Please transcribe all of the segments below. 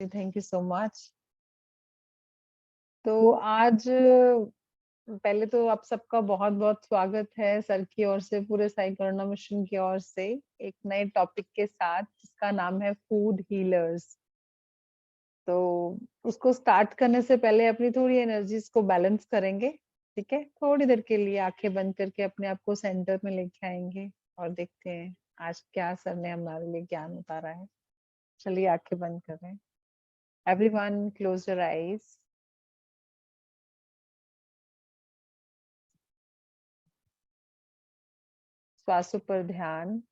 Thank you so much. तो आज पहले तो आप सबका बहुत-बहुत स्वागत है सर की ओर से, पूरे साई करुणा मिशन की ओर से एक नए टॉपिक के साथ जिसका नाम है फूड हीलर्स। तो उसको स्टार्ट करने से पहले अपनी थोड़ी एनर्जीज को बैलेंस करेंगे, ठीक है? थोड़ी देर के लिए आंखें बंद करके अपने आप को सेंटर में लेके आएंगे और देखते हैं आज क्या सर ने हमारे लिए ज्ञान उतारा है। चलिए आंखें बंद कर रहे हैं। Everyone close your eyes. श्वासों पर ध्यान।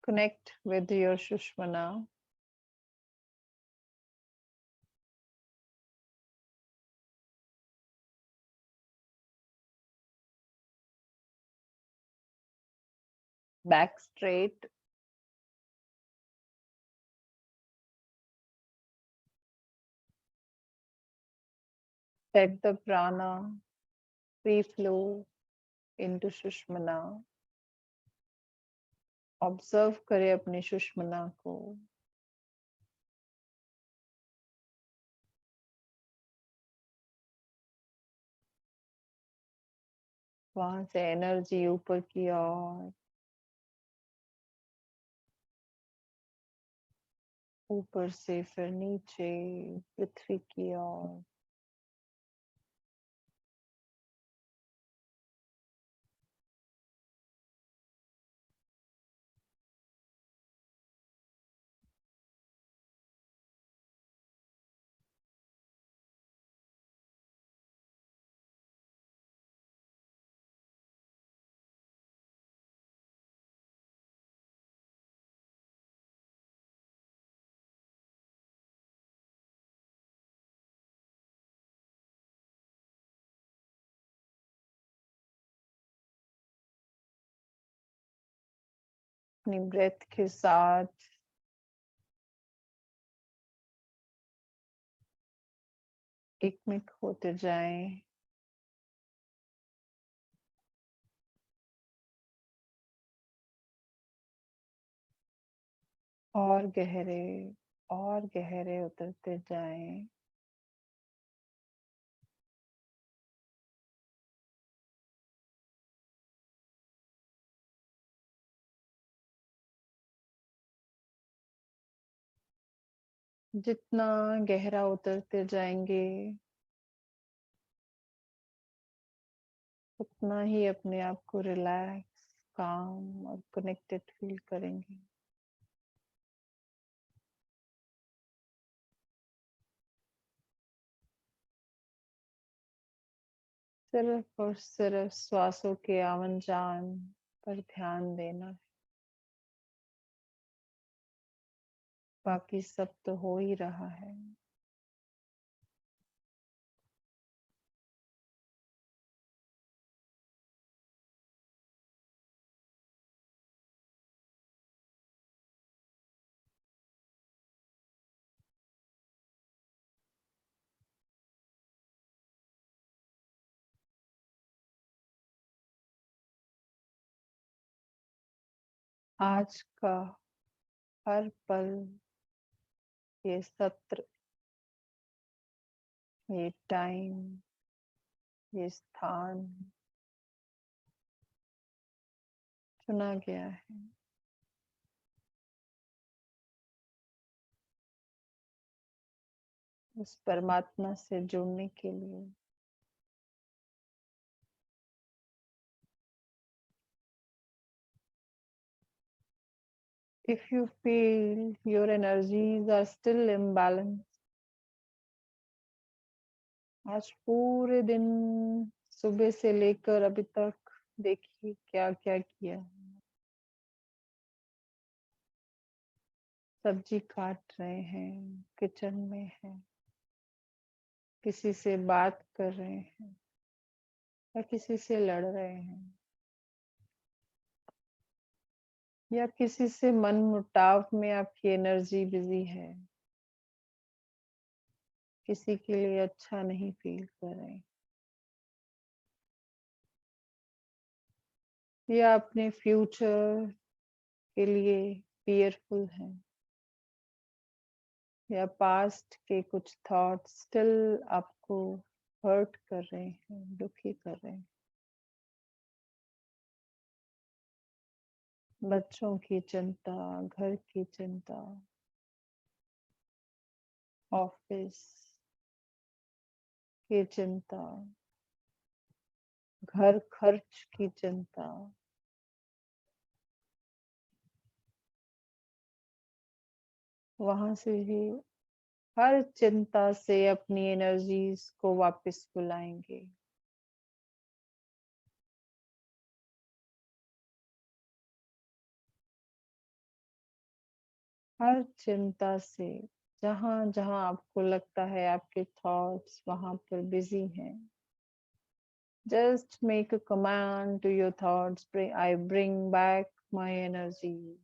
Connect with your Shushmana. Back straight. Let the prana free flow into Shushmana. Observe करें अपनी सुषुम्ना को। वहां से एनर्जी ऊपर की ओर, ऊपर से फिर नीचे पृथ्वी की ओर। अपनी ब्रेथ के साथ एकमिक होते जाएं। और गहरे उतरते जाएं। जितना गहरा उतरते जाएंगे उतना ही अपने आप को रिलैक्स, काम और कनेक्टेड फील करेंगे। सिर्फ और सिर्फ श्वासों के आवन जान पर ध्यान देना है। बाकी सब तो हो ही रहा है। आज का हर पल, ये सत्र, ये टाइम, ये स्थान चुना गया है उस परमात्मा से जुड़ने के लिए। If you feel your energies are still imbalanced, आज पूरे दिन सुबह से लेकर अभी तक देखिए क्या क्या किया। सब्जी काट रहे हैं, किचन में हैं, किसी से बात कर रहे हैं या किसी से लड़ रहे हैं। या किसी से मनमुटाव में आपकी एनर्जी बिजी है, किसी के लिए अच्छा नहीं फील कर रहे, या अपने फ्यूचर के लिए फियरफुल है, या पास्ट के कुछ थॉट्स स्टिल आपको हर्ट कर रहे हैं, दुखी कर रहे हैं। बच्चों की चिंता, घर की चिंता, ऑफिस की चिंता, घर खर्च की चिंता, वहां से ही हर चिंता से अपनी एनर्जीज को वापस बुलाएंगे। हर चिंता से जहां जहां आपको लगता है आपके थॉट्स वहां पर बिजी हैं, just make a command to your thoughts, I bring back my energy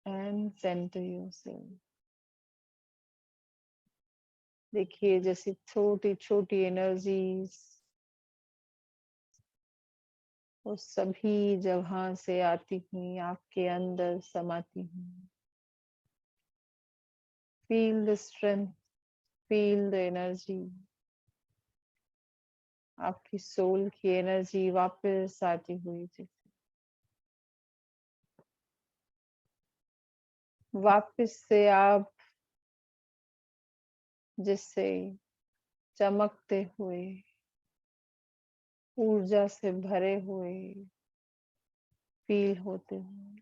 and center yourself। देखिए जैसे छोटी छोटी एनर्जीज वो सभी जगह से आती हुई आपके अंदर समाती हुई। Feel the strength, feel the energy, आपकी सोल की एनर्जी वापस आती हुई, जैसे वापस से आप जिससे चमकते हुए, ऊर्जा से भरे हुए फील होते हुए।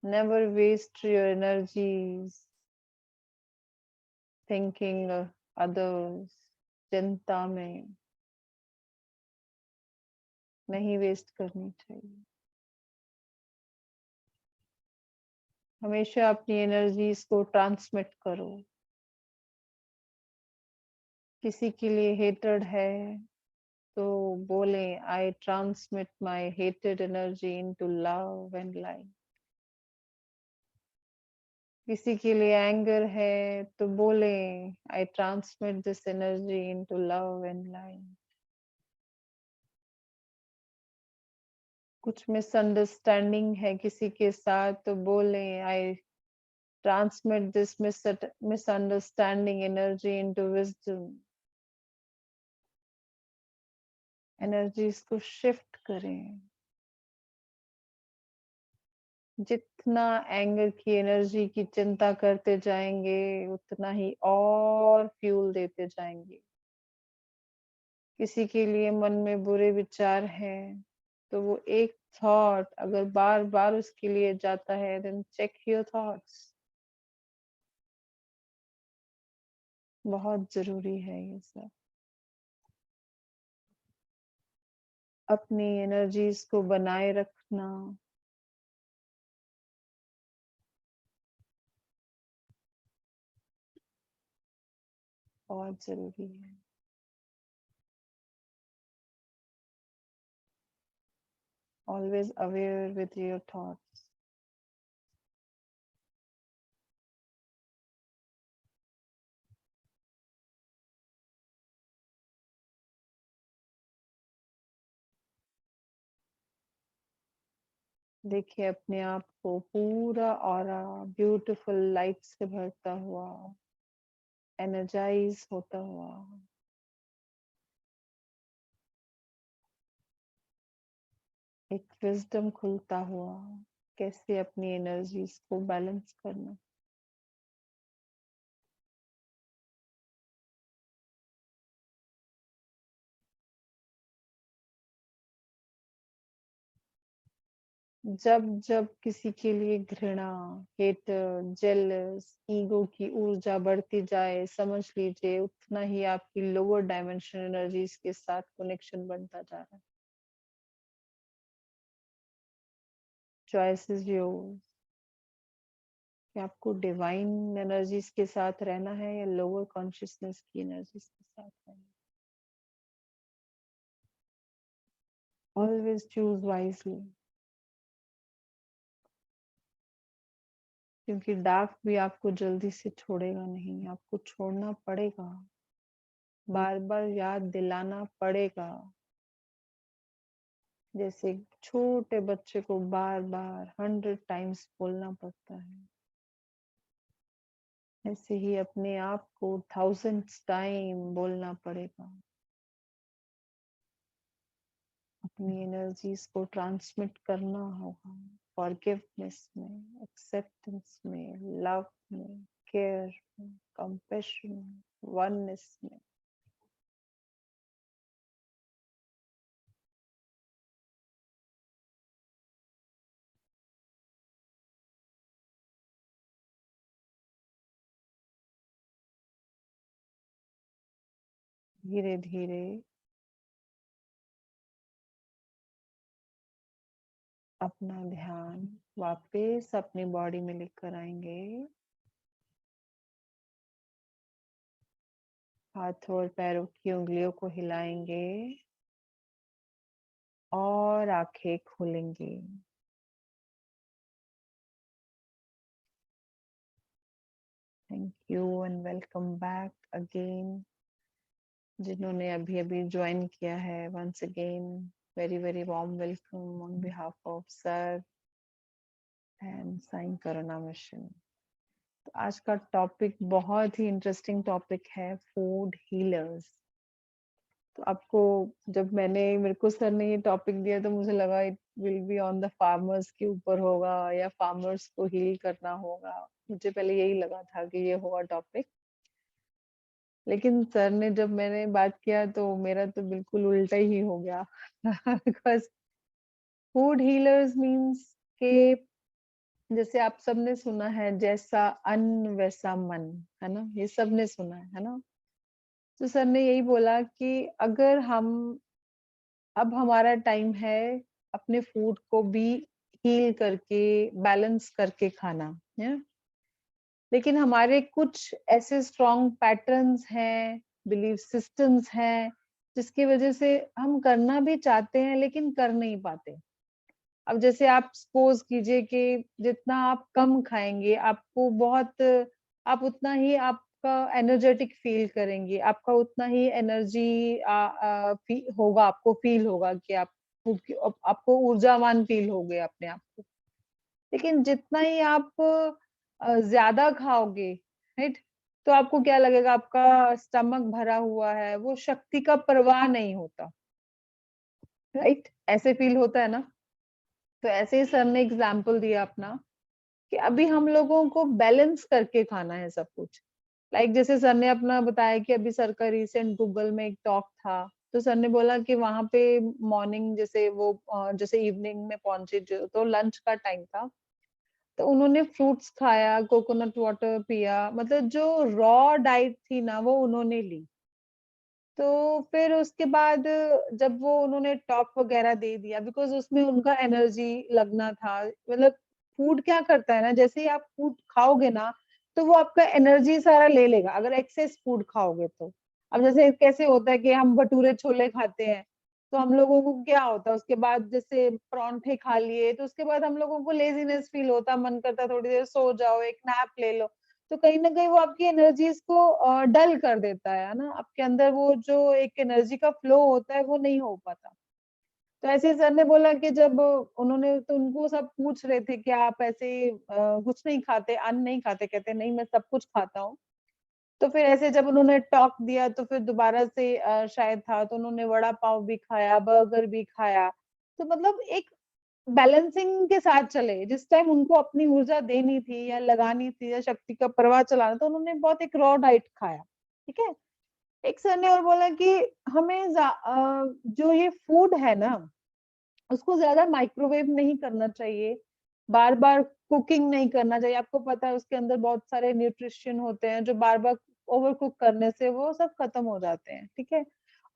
Never waste your energies thinking others. चिंता में नहीं वेस्ट करनी चाहिए। हमेशा अपनी एनर्जीज को ट्रांसमिट करो। किसी के लिए हेटेड है तो बोले, I transmit my hated energy into love and light. किसी के लिए एंगर है तो बोले, I transmit this energy into love and light. कुछ मिसअंडरस्टैंडिंग है किसी के साथ तो बोले, I transmit this misunderstanding energy into wisdom. Energies को शिफ्ट करें। जितना एंगर की एनर्जी की चिंता करते जाएंगे उतना ही और फ्यूल देते जाएंगे। किसी के लिए मन में बुरे विचार हैं तो वो एक थॉट अगर बार बार उसके लिए जाता है, देन चेक योर थॉट्स। बहुत जरूरी है ये सब। अपनी एनर्जीज को बनाए रखना बहुत जरूरी है। Always aware with your thoughts. देखिए अपने आप को पूरा ऑरा ब्यूटीफुल लाइट से भरता हुआ, एनर्जाइज होता हुआ। एक विजडम खुलता हुआ, कैसे अपनी एनर्जीज को बैलेंस करना। जब जब किसी के लिए घृणा, हेटर, जेलस, ईगो की ऊर्जा बढ़ती जाए, समझ लीजिए उतना ही आपकी लोअर डायमेंशन एनर्जीज के साथ कनेक्शन बनता जा रहा है। चॉइस इज योर्स कि आपको डिवाइन एनर्जीज के साथ रहना है या लोअर कॉन्शियसनेस की एनर्जीज के साथ रहना है। ऑलवेज चूज वाइजली, क्योंकि डार्क भी आपको जल्दी से छोड़ेगा नहीं, आपको छोड़ना पड़ेगा, बार बार याद दिलाना पड़ेगा। जैसे छोटे बच्चे को बार बार 100 टाइम्स बोलना पड़ता है, ऐसे ही अपने आप को 1000 टाइम बोलना पड़ेगा। अपनी एनर्जीज को ट्रांसमिट करना होगा, फॉरगिवनेस में, एक्सेप्टेंस में, लव में, केयर में, कंपैशन में, वननेस में। धीरे धीरे अपना ध्यान वापस अपनी बॉडी में लेकर आएंगे। हाथों और पैरों की उंगलियों को हिलाएंगे और आंखें खोलेंगे। Thank you and welcome back again. जिन्होंने अभी अभी ज्वाइन किया है, once again very very warm welcome on behalf of sir and Sai Karuna mission. तो आज का टॉपिक बहुत ही इंटरेस्टिंग टॉपिक है, फूड हीलर्स। तो आपको, जब मेरे को सर ने ये टॉपिक दिया तो मुझे लगा it will be on the farmers के ऊपर होगा या फार्मर्स को हील करना होगा। मुझे पहले यही लगा था कि ये होगा टॉपिक, लेकिन सर ने जब मैंने बात किया तो मेरा तो बिल्कुल उल्टा ही हो गया। बिकॉज फूड हीलर्स मीन्स के, जैसे आप सबने सुना है, जैसा अन्न वैसा मन, है ना, ये सबने सुना है ना। तो सर ने यही बोला कि अगर हम, अब हमारा टाइम है अपने फूड को भी हील करके, बैलेंस करके खाना है। लेकिन हमारे कुछ ऐसे स्ट्रॉन्ग पैटर्न्स हैं, बिलीफ सिस्टम्स हैं, जिसकी वजह से हम करना भी चाहते हैं लेकिन कर नहीं पाते। अब जैसे आप सपोज कीजिए कि जितना आप कम खाएंगे, आपको बहुत, आप उतना ही आपका एनर्जेटिक फील करेंगे, आपका उतना ही एनर्जी होगा, आपको फील होगा कि आपको ऊर्जावान फील होगे अपने आप को। लेकिन जितना ही आप ज्यादा खाओगे, राइट, तो आपको क्या लगेगा, आपका स्टमक भरा हुआ है, वो शक्ति का प्रवाह नहीं होता, राइट, ऐसे फील होता है ना। तो ऐसे ही सर ने एग्जाम्पल दिया अपना कि अभी हम लोगों को बैलेंस करके खाना है सब कुछ। लाइक जैसे सर ने अपना बताया कि अभी सर का रिसेंट गूगल में एक टॉक था, तो सर ने बोला कि वहां पे मॉर्निंग, जैसे वो जैसे इवनिंग में पहुंचे जो, तो लंच का टाइम था, तो उन्होंने फ्रूट्स खाया, कोकोनट वाटर पिया, मतलब जो रॉ डाइट थी ना वो उन्होंने ली। तो फिर उसके बाद जब वो उन्होंने टॉक वगैरह दे दिया, बिकॉज उसमें उनका एनर्जी लगना था। मतलब फूड क्या करता है ना, जैसे ही आप फूड खाओगे ना, तो वो आपका एनर्जी सारा ले लेगा, अगर एक्सेस फूड खाओगे तो। अब जैसे कैसे होता है कि हम भटूरे छोले खाते हैं, तो हम लोगों को क्या होता है उसके बाद, जैसे परांठे खा लिए तो उसके बाद हम लोगों को लेजीनेस फील होता, मन करता थोड़ी देर सो जाओ, एक नैप ले लो। तो कहीं ना कहीं वो आपकी एनर्जीज को डल कर देता है ना, आपके अंदर वो जो एक एनर्जी का फ्लो होता है वो नहीं हो पाता। तो ऐसे ही सर ने बोला कि जब उन्होंने, तो उनको सब पूछ रहे थे कि आप ऐसे कुछ नहीं खाते, अन्न नहीं खाते, कहते नहीं मैं सब कुछ खाता हूँ। तो फिर ऐसे जब उन्होंने टॉक दिया तो फिर दोबारा से शायद था, तो उन्होंने वड़ा पाव भी खाया, बर्गर भी खाया। तो मतलब एक बैलेंसिंग के साथ चले, जिस टाइम उनको अपनी ऊर्जा देनी थी या लगानी थी या शक्ति का प्रवाह चलाना, तो उन्होंने बहुत एक रॉ डाइट खाया, ठीक है। एक सर ने और बोला कि हमें जो ये फूड है ना, उसको ज्यादा माइक्रोवेव नहीं करना चाहिए, बार बार कुकिंग नहीं करना चाहिए। आपको पता है उसके अंदर बहुत सारे न्यूट्रिशन होते हैं जो बार बार ओवर कुक करने से वो सब खत्म हो जाते हैं, ठीक है।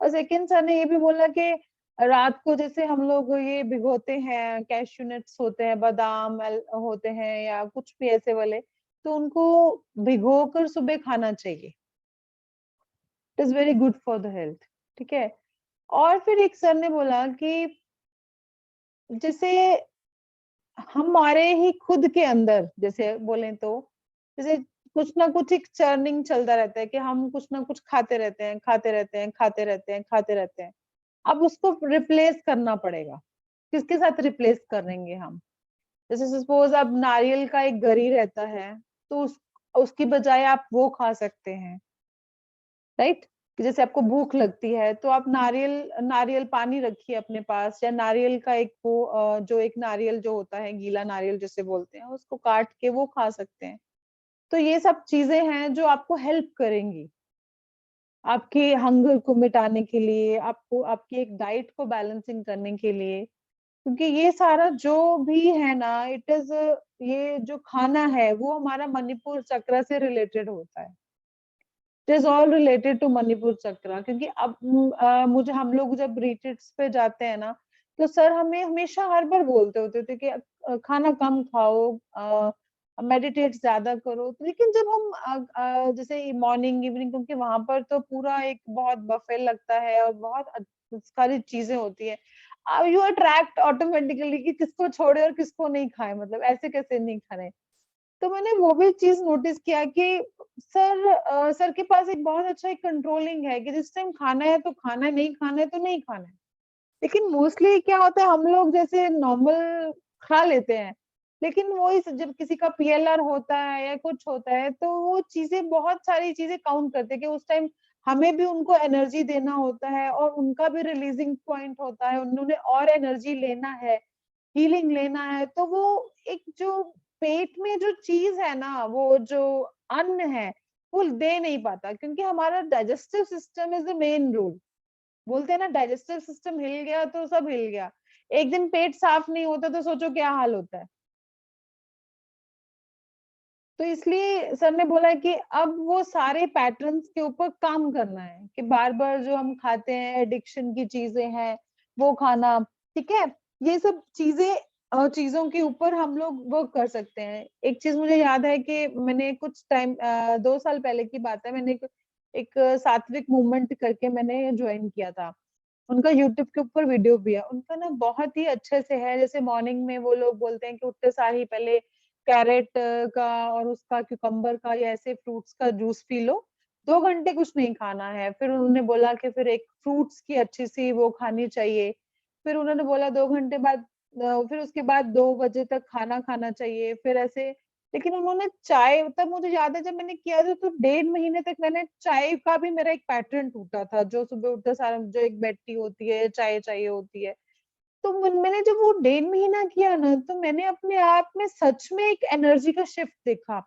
और सेकंड सर ने ये भी बोला कि रात को जैसे हम लोग ये भिगोते हैं, कैश्यू नट्स होते हैं, बादाम होते हैं या कुछ भी ऐसे वाले, तो उनको भिगो कर सुबह खाना चाहिए। It is very good for the health, ठीक है। और फिर एक सर ने बोला कि जैसे हमारे ही खुद के अंदर जैसे बोले तो, जैसे कुछ ना कुछ एक चर्निंग चलता रहता है कि हम कुछ ना कुछ खाते रहते हैं, खाते रहते हैं, खाते रहते हैं, खाते रहते हैं। अब उसको रिप्लेस करना पड़ेगा। किसके साथ रिप्लेस करेंगे हम? जैसे सपोज अब नारियल का एक गरी रहता है, तो उसकी बजाय आप वो खा सकते हैं, राइट? कि जैसे आपको भूख लगती है तो आप नारियल नारियल पानी रखिए अपने पास, या नारियल का एक वो जो एक नारियल जो होता है, गीला नारियल जिसे बोलते हैं, उसको काट के वो खा सकते हैं। तो ये सब चीजें हैं जो आपको हेल्प करेंगी आपके हंगर को मिटाने के लिए, आपको आपकी एक डाइट को बैलेंसिंग करने के लिए। क्योंकि ये सारा जो भी है ना, इट इज, ये जो खाना है वो हमारा मणिपुर चक्र से रिलेटेड होता है। It is all related to Manipur chakra. क्योंकि अब मुझे, हम लोग जब रिट्रीट्स पे जाते हैं ना, तो सर हमें हमेशा हर बार बोलते होते थे कि खाना कम खाओ, मेडिटेट ज्यादा करो। तो लेकिन जब हम जैसे मॉर्निंग इवनिंग, क्योंकि वहां पर तो पूरा एक बहुत बफे लगता है और बहुत सारी चीजें होती है, यू अट्रैक्ट ऑटोमेटिकली कि किसको छोड़े और किसको नहीं खाए, मतलब ऐसे कैसे नहीं खाने। तो मैंने वो भी चीज नोटिस किया कि सर के पास एक बहुत अच्छा एक कंट्रोलिंग है कि जिस टाइम खाना है तो खाना है, नहीं खाना है तो नहीं खाना है। लेकिन मोस्टली क्या होता है, हम लोग जैसे नॉर्मल खा लेते हैं, लेकिन वो इस जब किसी का पीएलआर होता है या कुछ होता है, तो वो चीजें, बहुत सारी चीजें काउंट करते हैं कि उस टाइम हमें भी उनको एनर्जी देना होता है और उनका भी रिलीजिंग पॉइंट होता है, उन्होंने और एनर्जी लेना है, हीलिंग लेना है। तो वो एक जो पेट में जो चीज है ना, वो जो अन्न है, वो दे नहीं पाता, क्योंकि हमारा digestive system is the main rule. बोलते हैं ना, डाइजेस्टिव सिस्टम हिल गया तो सब हिल गया। एक दिन पेट साफ नहीं होता तो सोचो क्या हाल होता है। तो इसलिए सर ने बोला कि अब वो सारे पैटर्न्स के ऊपर काम करना है कि बार बार जो हम खाते हैं, एडिक्शन की चीजें हैं, वो खाना, ठीक है, ये सब चीजें, चीजों के ऊपर हम लोग वर्क कर सकते हैं। एक चीज मुझे याद है कि मैंने कुछ टाइम, 2 साल पहले की बात है, मैंने एक सात्विक मूवमेंट करके मैंने ज्वाइन किया था। उनका यूट्यूब के ऊपर वीडियो भी है, उनका ना बहुत ही अच्छे से है। जैसे मॉर्निंग में वो लोग बोलते हैं कि उठते सार ही पहले कैरेट का और उसका क्यूकम्बर का या ऐसे फ्रूट्स का जूस पी लो, 2 घंटे कुछ नहीं खाना है। फिर उन्होंने बोला कि फिर एक फ्रूट्स की अच्छी सी वो खानी चाहिए। फिर उन्होंने बोला 2 घंटे बाद, फिर उसके बाद 2 बजे तक खाना खाना चाहिए, फिर ऐसे। लेकिन उन्होंने चाय, तब मुझे याद है जब मैंने किया था तो 1.5 महीने तक मैंने चाय का भी, मेरा एक पैटर्न टूटा था, जो सुबह उठते सारा जो एक बेड टी होती है, चाय चाहिए होती है। तो मैंने जब वो 1.5 महीना किया ना, तो मैंने अपने आप में सच में एक एनर्जी का शिफ्ट देखा।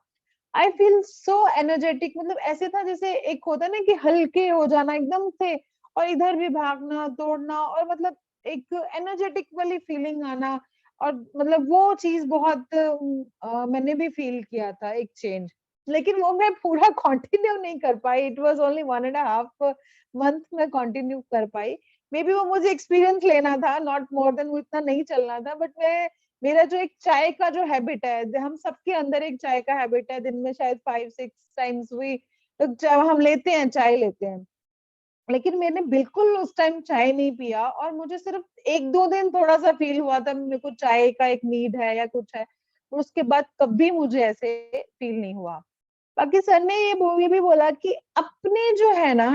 आई फील सो एनर्जेटिक, मतलब ऐसे था जैसे एक होता है ना कि हल्के हो जाना एकदम से, और इधर भी भागना दौड़ना, और मतलब एक एनर्जेटिक वाली फीलिंग आना। और मतलब वो चीज बहुत मैंने भी फील किया था, एक चेंज। लेकिन वो मैं पूरा कंटिन्यू नहीं कर पाई, इट वाज ओनली 1.5 मंथ में कंटिन्यू कर पाई। मे बी वो मुझे एक्सपीरियंस लेना था, नॉट मोर देन, वो इतना नहीं चलना था। बट मैं, मेरा जो एक चाय का जो हैबिट है, हम सबके अंदर एक चाय का हैबिट है, दिन में शायद 5-6 टाइम्स भी तो हम लेते हैं, चाय लेते हैं। लेकिन मैंने बिल्कुल उस टाइम चाय नहीं पिया, और मुझे सिर्फ 1-2 दिन थोड़ा सा फील हुआ था मेरे को चाय का एक नीड है या कुछ है, और उसके बाद कभी मुझे ऐसे फील नहीं हुआ। बाकी सर ने ये भी बोला कि अपने जो है ना,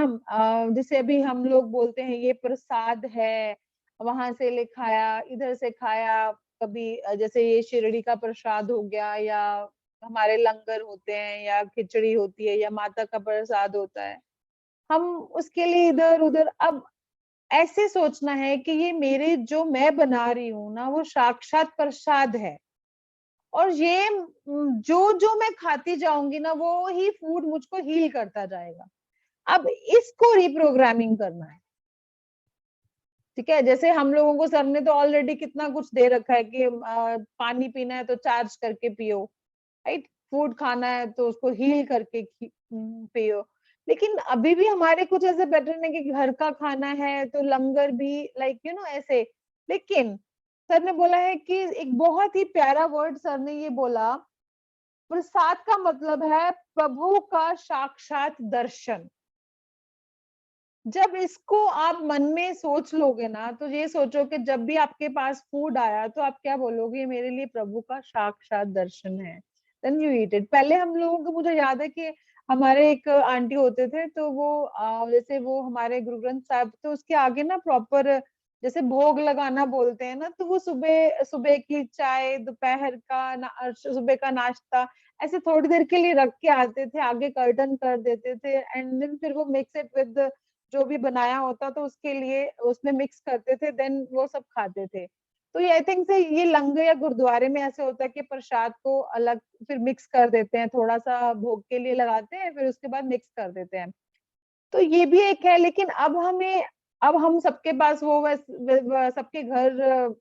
जैसे अभी हम लोग बोलते हैं ये प्रसाद है, वहां से ले खाया, इधर से खाया, कभी जैसे ये शिरडी का प्रसाद हो गया, या हमारे लंगर होते हैं, या खिचड़ी होती है, या माता का प्रसाद होता है, हम उसके लिए इधर उधर। अब ऐसे सोचना है कि ये मेरे जो मैं बना रही हूँ ना, वो साक्षात प्रसाद है, और ये जो जो मैं खाती जाऊंगी ना, वो ही फूड मुझको हील करता जाएगा। अब इसको रिप्रोग्रामिंग करना है, ठीक है। जैसे हम लोगों को सर ने तो ऑलरेडी कितना कुछ दे रखा है कि पानी पीना है तो चार्ज करके पियो, राइट, फूड खाना है तो उसको हील करके पियो। लेकिन अभी भी हमारे कुछ ऐसे पैटर्न है कि घर का खाना है तो लंगर भी, लाइक ऐसे। लेकिन सर ने बोला है कि एक बहुत ही प्यारा वर्ड सर ने ये बोला, प्रसाद का मतलब है प्रभु का साक्षात दर्शन। जब इसको आप मन में सोच लोगे ना, तो ये सोचो कि जब भी आपके पास फूड आया तो आप क्या बोलोगे, "ये मेरे लिए प्रभु का साक्षात दर्शन है।" Then you eat it. पहले हम लोगों को, मुझे याद है कि हमारे एक आंटी होते थे, तो वो जैसे वो हमारे गुरु ग्रंथ साहब, तो उसके आगे ना प्रॉपर जैसे भोग लगाना बोलते हैं ना, तो वो सुबह सुबह की चाय, दोपहर का सुबह का नाश्ता ऐसे थोड़ी देर के लिए रख के आते थे, आगे कर्टन कर देते थे, एंड देन फिर वो मिक्स इट विद जो भी बनाया होता तो उसके लिए उसमें मिक्स करते थे, देन वो सब खाते थे। तो ये आई थिंक से ये लंगर या गुरुद्वारे में ऐसे होता है कि प्रसाद को अलग फिर मिक्स कर देते हैं, थोड़ा सा भोग के लिए लगाते हैं, फिर उसके बाद मिक्स कर देते हैं। तो ये भी एक है, लेकिन अब हम सबके पास वो सबके घर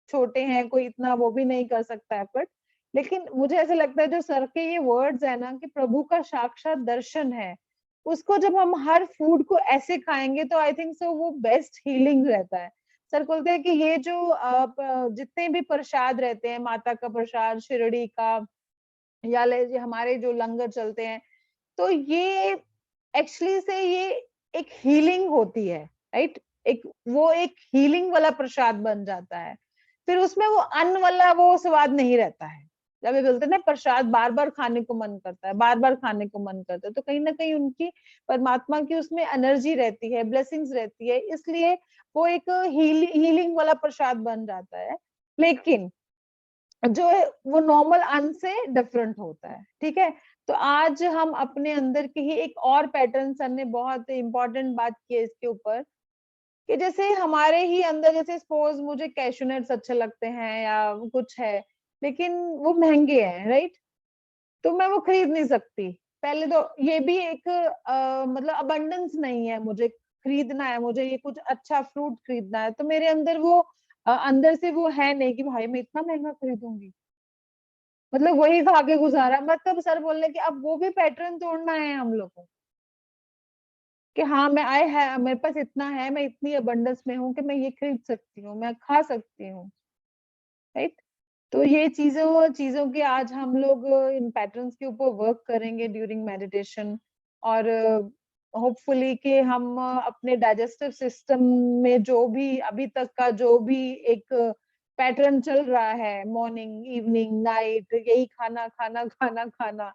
छोटे हैं, कोई इतना वो भी नहीं कर सकता एफर्ट। लेकिन मुझे ऐसा लगता है जो सर के ये वर्ड्स है ना कि प्रभु का साक्षात दर्शन है, उसको जब हम हर फूड को ऐसे खाएंगे तो आई थिंक सो वो बेस्ट हीलिंग रहता है। सर बोलते हैं कि ये जो जितने भी प्रसाद रहते हैं, माता का प्रसाद, शिरडी का, या ले हमारे जो लंगर चलते हैं, तो ये एक्चुअली से ये एक हीलिंग होती है, राइट? एक वो एक हीलिंग वाला प्रसाद बन जाता है। फिर उसमें वो अन्न वाला वो स्वाद नहीं रहता है। जब ये बोलते हैं ना प्रसाद बार-बार खाने को मन करता है, बार-बार खाने को मन करता है, तो कहीं न कहीं उनकी परमात्मा की उसमें एनर्जी रहती है, ब्लेसिंग्स रहती है, इसलिए वो एक हीलिंग वाला प्रसाद बन जाता है। लेकिन जो है वो नॉर्मल अन्न से डिफरेंट होता है, ठीक है? तो आज हम अपने अंदर की ही एक और पैटर्न, सर ने बहुत इम्पोर्टेंट बात की है इसके ऊपर, कि जैसे हमारे ही अंदर, जैसे सपोज मुझे कैश्यू नट्स अच्छे लगते हैं या कुछ है, लेकिन वो महंगे हैं, राइट? तो मैं वो खरीद नहीं सकती। पहले तो ये भी एक मतलब अबंडेंस नहीं है, मुझे खरीदना है, मुझे ये कुछ अच्छा फ्रूट खरीदना है, तो मेरे अंदर वो अंदर से वो है नहीं कि भाई मैं इतना महंगा खरीदूंगी, मतलब वही खा के गुजारा। मतलब सर बोलने कि अब वो भी पैटर्न तोड़ना है हम लोग को, कि हाँ मैं आए है, मेरे पास इतना है, मैं इतनी अबंडेंस में हूँ कि मैं ये खरीद सकती हूँ, मैं खा सकती हूँ, राइट? तो ये चीजों चीजों के आज हम लोग इन पैटर्न्स के ऊपर वर्क करेंगे ड्यूरिंग मेडिटेशन। और होपफुली कि हम अपने डाइजेस्टिव सिस्टम में जो भी अभी तक का जो भी एक पैटर्न चल रहा है, मॉर्निंग इवनिंग नाइट यही खाना खाना खाना खाना,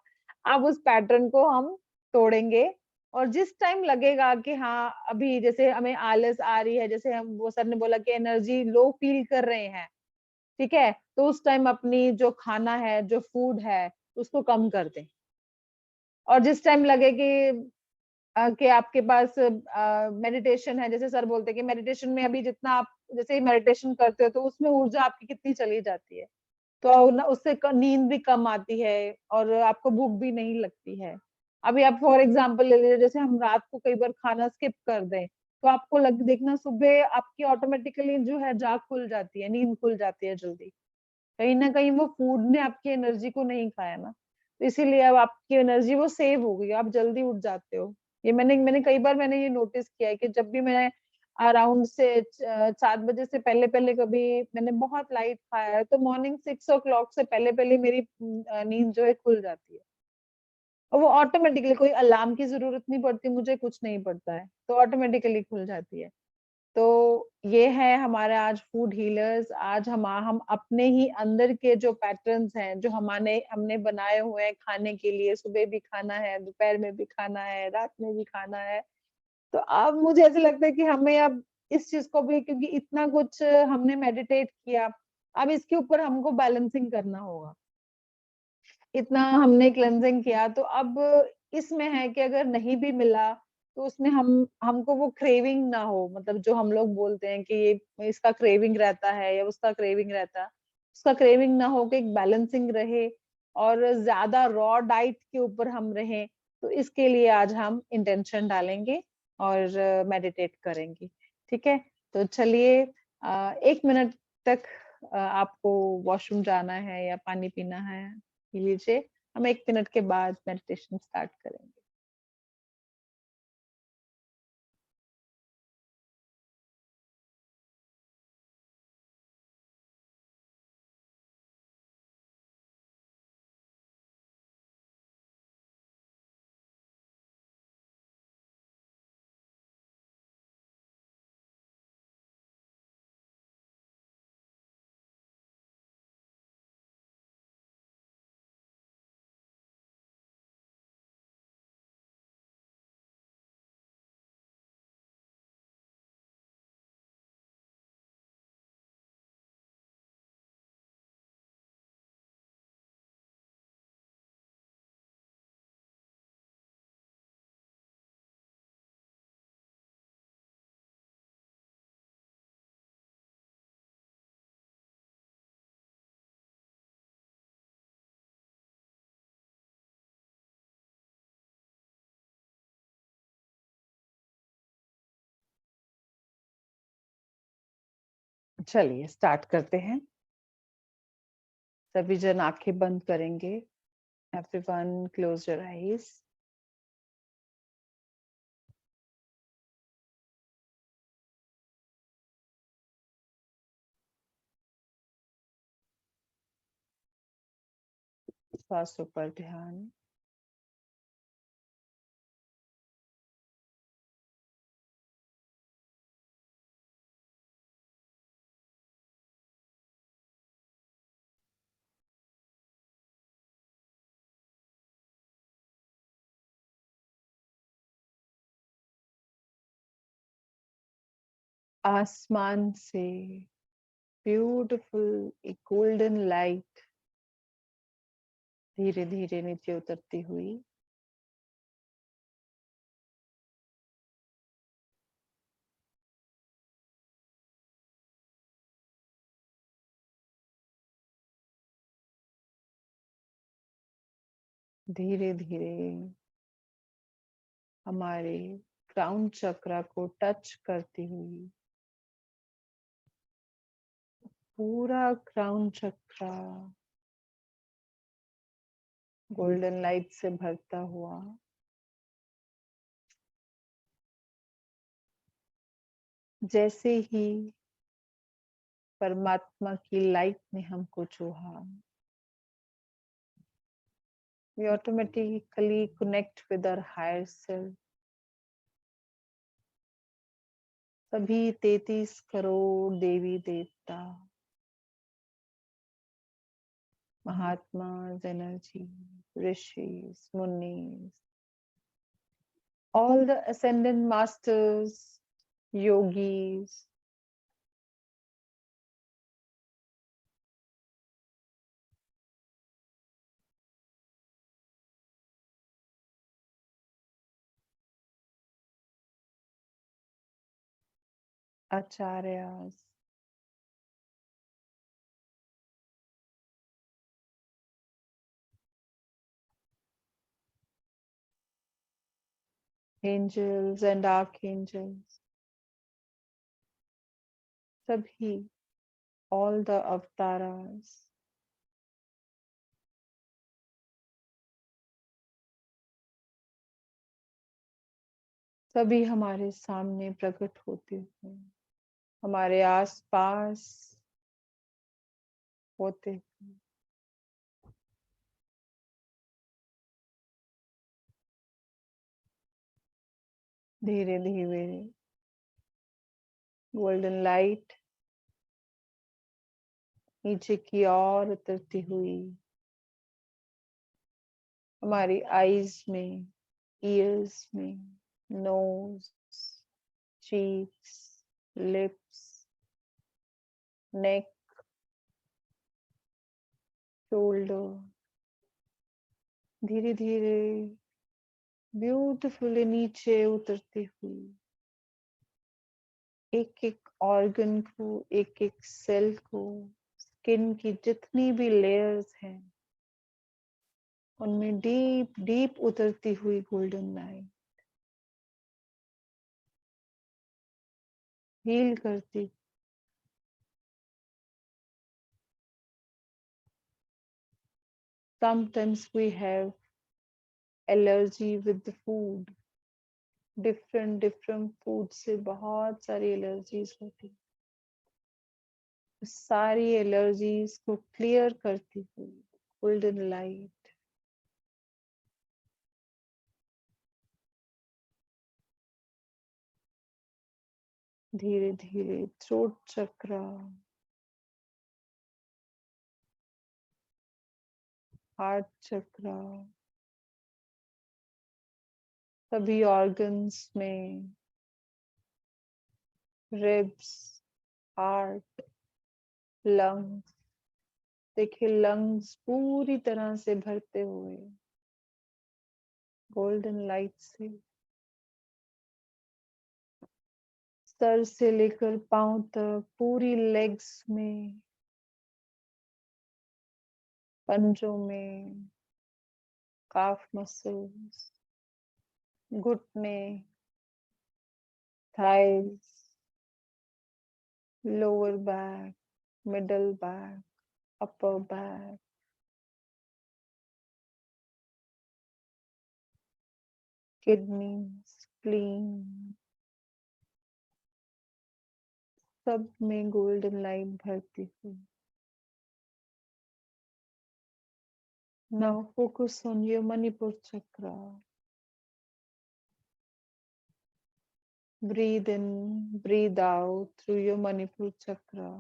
अब उस पैटर्न को हम तोड़ेंगे। और जिस टाइम लगेगा कि हाँ अभी जैसे हमें आलस आ रही है, जैसे हम वो सर ने बोला कि एनर्जी लो फील कर रहे हैं, ठीक है, तो उस टाइम अपनी जो खाना है, जो फूड है, उसको कम कर दें। और जिस टाइम लगे कि आपके पास मेडिटेशन है, जैसे सर बोलते हैं कि मेडिटेशन में अभी जितना आप जैसे ही मेडिटेशन करते हो तो उसमें ऊर्जा आपकी कितनी चली जाती है, तो उससे नींद भी कम आती है और आपको भूख भी नहीं लगती है। अभी आप फॉर एग्जांपल ले लीजिए, जैसे हम रात को कई बार खाना स्किप कर दें, तो आपको लग देखना सुबह आपकी ऑटोमेटिकली जो है जाग खुल जाती है, नींद खुल जाती है जल्दी। कहीं ना कहीं वो फूड ने आपकी एनर्जी को नहीं खाया ना, तो इसीलिए अब आपकी एनर्जी वो सेव हो गई, आप जल्दी उठ जाते हो। ये मैंने कई बार मैंने ये नोटिस किया है कि जब भी मैं अराउंड से 7 बजे से पहले पहले कभी मैंने बहुत लाइट खाया है, तो मॉर्निंग 6 o'clock से पहले पहले मेरी नींद जो है खुल जाती है। और वो ऑटोमेटिकली, कोई अलार्म की जरूरत नहीं पड़ती, मुझे कुछ नहीं पड़ता है, तो ऑटोमेटिकली खुल जाती है। तो ये है हमारा आज फूड हीलर्स। आज हम अपने ही अंदर के जो पैटर्न्स हैं, जो हमारे हमने बनाए हुए हैं खाने के लिए, सुबह भी खाना है, दोपहर में भी खाना है, रात में भी खाना है, तो अब मुझे ऐसा लगता है कि हमें अब इस चीज को भी, क्योंकि इतना कुछ हमने मेडिटेट किया, अब इसके ऊपर हमको बैलेंसिंग करना होगा। इतना हमने क्लेंजिंग किया, तो अब इसमें है कि अगर नहीं भी मिला तो उसमें हम हमको वो क्रेविंग ना हो, मतलब जो हम लोग बोलते हैं कि ये इसका क्रेविंग रहता है या उसका क्रेविंग रहता है, उसका क्रेविंग ना हो, कि एक बैलेंसिंग रहे और ज्यादा रॉ डाइट के ऊपर हम रहें। तो इसके लिए आज हम इंटेंशन डालेंगे और मेडिटेट करेंगे, ठीक है? तो चलिए 1 मिनट तक आपको वॉशरूम जाना है या पानी पीना है, पी लीजिए। हम 1 मिनट के बाद मेडिटेशन स्टार्ट करेंगे। चलिए स्टार्ट करते हैं। सभी जन आंखें बंद करेंगे। Everyone close your eyes. श्वासों पर ध्यान। आसमान से ब्यूटीफुल एक गोल्डन लाइट धीरे धीरे नीचे उतरती हुई धीरे धीरे हमारे क्राउन चक्रा को टच करती हुई पूरा क्राउन चक्रा गोल्डन लाइट से भरता हुआ जैसे ही परमात्मा की लाइट ने हमको छुआ, we automatically connect with our higher self. सभी 33 करोड़ देवी देवता, mahatmas, energy, rishis, munis, all the ascendant masters, yogis, acharyas, angels and archangels, sabhi, all the avatars, सभी हमारे सामने प्रकट होते हुए हमारे आसपास होते हुए धीरे धीरे गोल्डन लाइट नीचे की ओर उतरती हुई हमारी आईज में, ईयर्स में, नोज, चीक्स, लिप्स, नेक, शोल्डर, धीरे धीरे ब्यूटीफुली नीचे उतरती हुई एक एक ऑर्गन को, एक एक सेल को, स्किन की जितनी भी लेयर्स हैं उनमें डीप डीप उतरती हुई गोल्डन लाइट हील करती। Sometimes we have allergy with the food. Different food से बहुत सारी एलर्जीज होती, सारी एलर्जीज को क्लियर करती हुई गोल्डन लाइट धीरे धीरे थ्रोट चक्रा, हार्ट चक्रा, सभी ऑर्गन्स में, रिब्स, हार्ट, लंग्स, देखिए लंग्स पूरी तरह से भरते हुए गोल्डन लाइट से, सर से लेकर पांव तक पूरी लेग्स में, पंजों में, काफ मसल्स, घुटने, thighs, lower back, middle back, upper back, kidneys, spleen, सब में गोल्डन लाइट भरती हुई. Now focus on your Manipur chakra. Breathe in, breathe out through your Manipur chakra.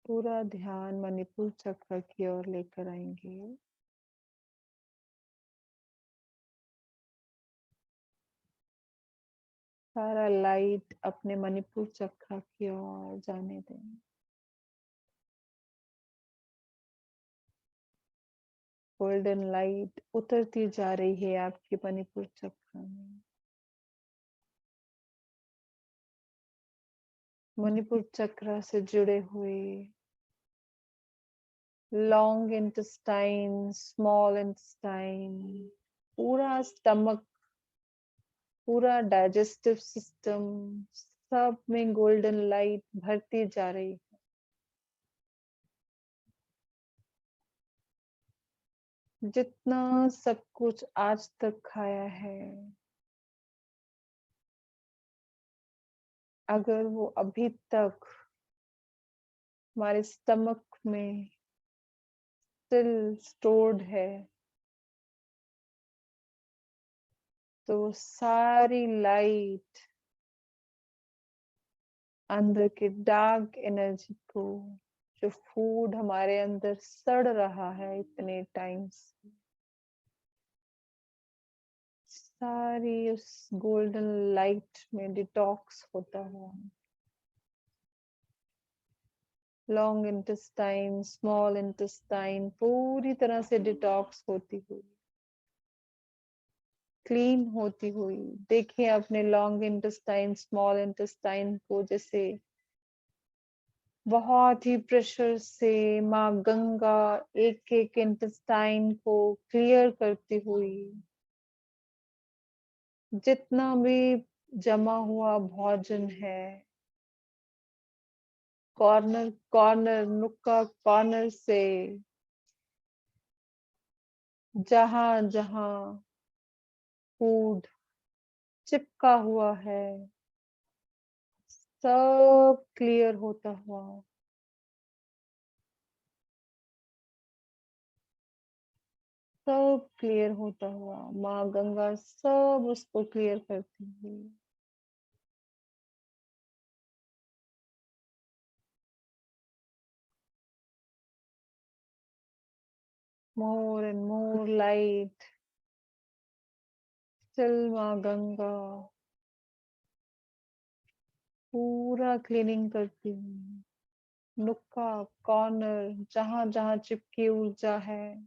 पूरा ध्यान मणिपुर चक्र की ओर लेकर आएंगे. सारा लाइट अपने मणिपुर चक्र की ओर जाने दें. गोल्डन लाइट उतरती जा रही है आपके मणिपुर चक्र में. मणिपुर चक्र से जुड़े हुए लॉन्ग इंटेस्टाइन, स्मॉल इंटेस्टाइन, पूरा स्टमक, पूरा डाइजेस्टिव सिस्टम, सब में गोल्डन लाइट भरती जा रही है. जितना सब कुछ आज तक खाया है, अगर वो अभी तक हमारे स्टमक में स्टिल स्टोर्ड है, तो सारी लाइट अंदर के डार्क एनर्जी को, जो फूड हमारे अंदर सड़ रहा है इतने टाइम से, सारी उस गोल्डन लाइट में डिटॉक्स होता हुआ, लॉन्ग इंटेस्टाइन, स्मॉल इंटेस्टाइन पूरी तरह से डिटॉक्स होती हुई, क्लीन होती हुई. देखिए अपने लॉन्ग इंटेस्टाइन, स्मॉल इंटेस्टाइन को जैसे बहुत ही प्रेशर से माँ गंगा एक एक इंटेस्टाइन को क्लियर करती हुई, जितना भी जमा हुआ भोजन है, कॉर्नर कॉर्नर, नुक्का कॉर्नर से, जहां जहां फूड चिपका हुआ है, सब क्लियर होता हुआ, सब क्लियर होता हुआ, माँ गंगा सब उसको क्लियर करती हुई. More and more light, still माँ गंगा पूरा क्लीनिंग करती हुई, नुक्का कॉर्नर जहां जहां चिपकी ऊर्जा है,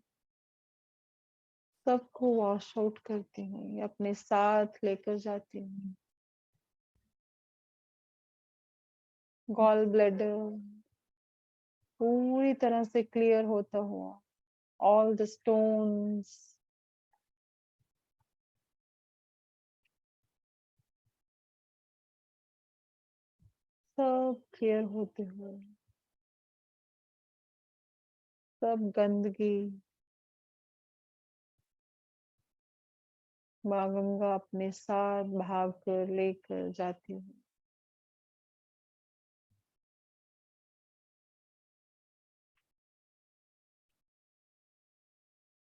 सबको वॉश आउट करती हुई, अपने साथ लेकर जाती हूँ. गॉल ब्लैडर पूरी तरह से क्लियर होता हुआ, ऑल द स्टोन्स, सब क्लियर होते हुए, सब गंदगी माँ गंगा अपने साथ भाग कर लेकर जाती हूँ.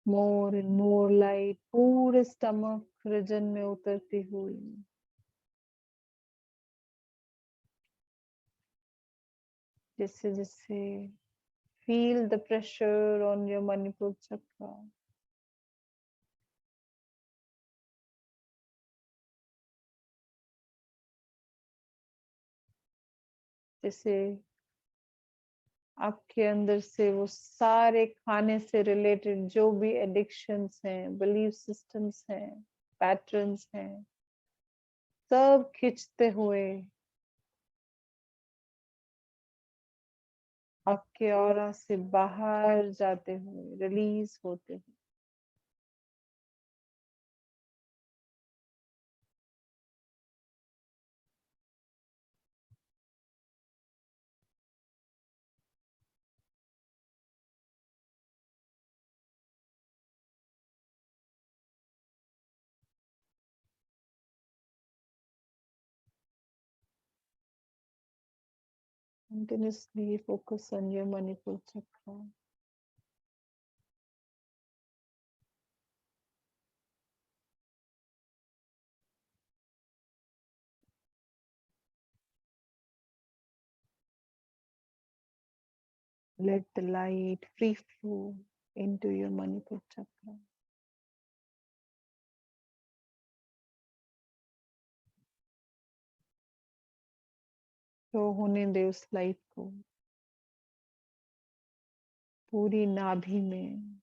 मोर एंड मोर लाइट पूरे स्टमक रीजन में उतरती हुई, जैसे जैसे feel the pressure on your Manipur चक्र. जैसे आपके अंदर से वो सारे खाने से रिलेटेड जो भी एडिक्शंस हैं, बिलीफ सिस्टम्स हैं, पैटर्न्स हैं, सब खींचते हुए आपके ऑरा से बाहर जाते हुए, रिलीज होते हुए, Continuously focus on your Manipur chakra. Let the light free flow into your Manipur chakra. तो होने दे उस लाइट को पूरी नाभि में,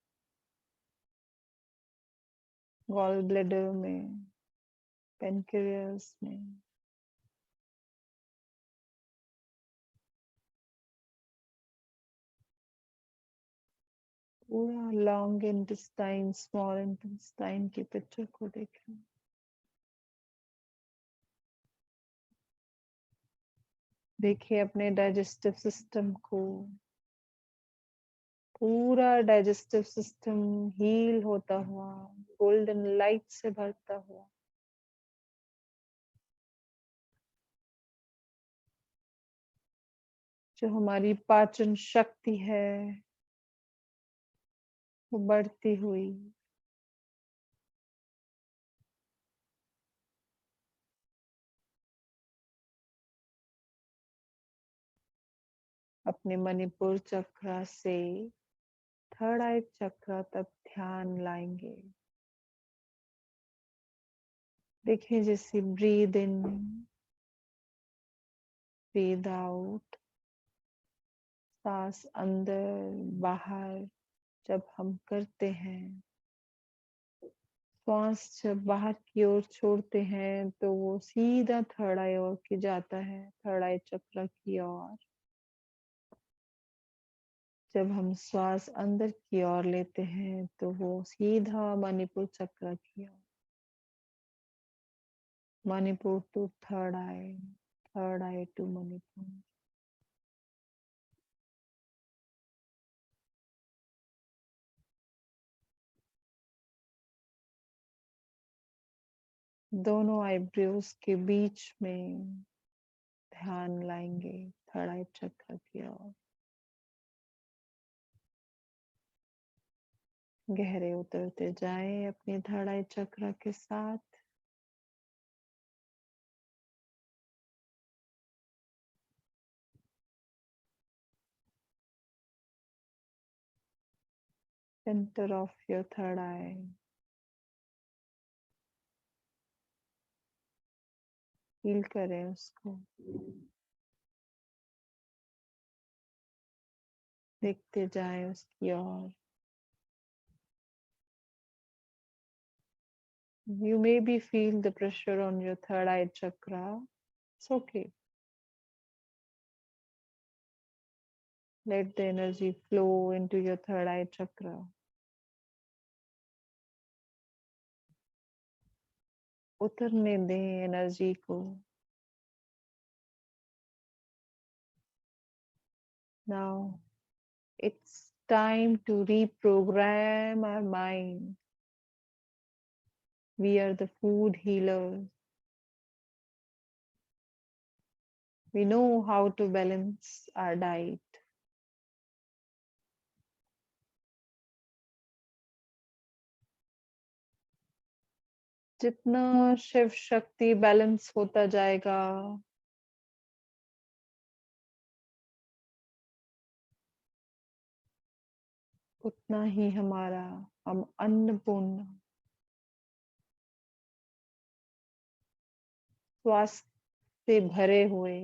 गॉल ब्लैडर में, पेनक्रियास में, पूरा लॉन्ग इंटेस्टाइन, स्मॉल इंटेस्टाइन की पिक्चर को देखें। देखिए अपने डाइजेस्टिव सिस्टम को, पूरा डाइजेस्टिव सिस्टम हील होता हुआ, गोल्डन लाइट से भरता हुआ। जो हमारी पाचन शक्ति है वो बढ़ती हुई, अपने मणिपुर चक्र से थर्ड आई चक्र तक ध्यान लाएंगे। देखिए जैसे ब्रीद इन, ब्रीद आउट, सांस अंदर बाहर जब हम करते हैं, श्वास जब बाहर की ओर छोड़ते हैं तो वो सीधा थर्ड आई ओर की जाता है, थर्ड आई चक्र की ओर। जब हम श्वास अंदर की ओर लेते हैं तो वो सीधा मणिपुर चक्र की ओर, Manipur to third eye, third eye to Manipur. दोनों आईब्रोज के बीच में ध्यान लाएंगे थर्ड आई चक्र की ओर। गहरे उतरते जाएं अपने थर्ड आई चक्र के साथ। Centre of your third I, feel करें उसको, देखते जाएं उसकी ओर। You maybe feel the pressure on your third eye chakra. It's okay. Let the energy flow into your third eye chakra. उतरने दें एनर्जी को। Now it's time to reprogram our mind. We are the food healers. We know how to balance our diet. जितना Shiv Shakti balance होता जाएगा, उतना ही हमारा हम अन्नपूर्ण, स्वास्थ्य से भरे हुए,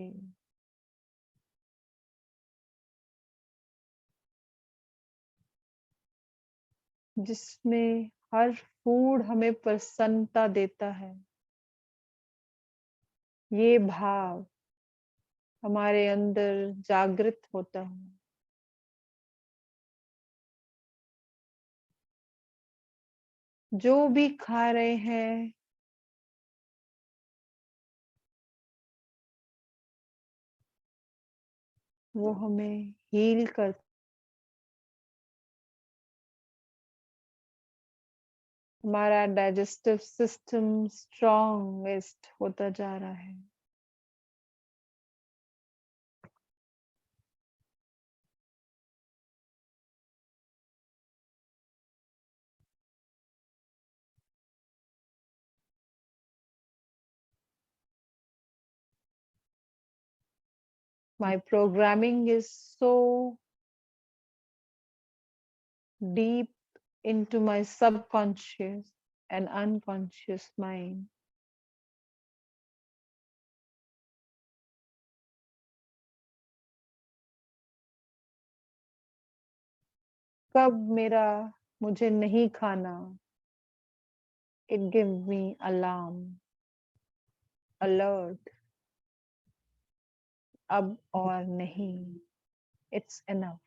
जिसमें हर फूड हमें प्रसन्नता देता है, ये भाव हमारे अंदर जागृत होता है। जो भी खा रहे हैं वो हमें हील कर, हमारा डाइजेस्टिव सिस्टम स्ट्रॉन्गेस्ट होता जा रहा है। My programming is so deep into my subconscious and unconscious mind. कब मेरा मुझे नहीं खाना, it gives me alarm, alert, अब और नहीं, it's enough.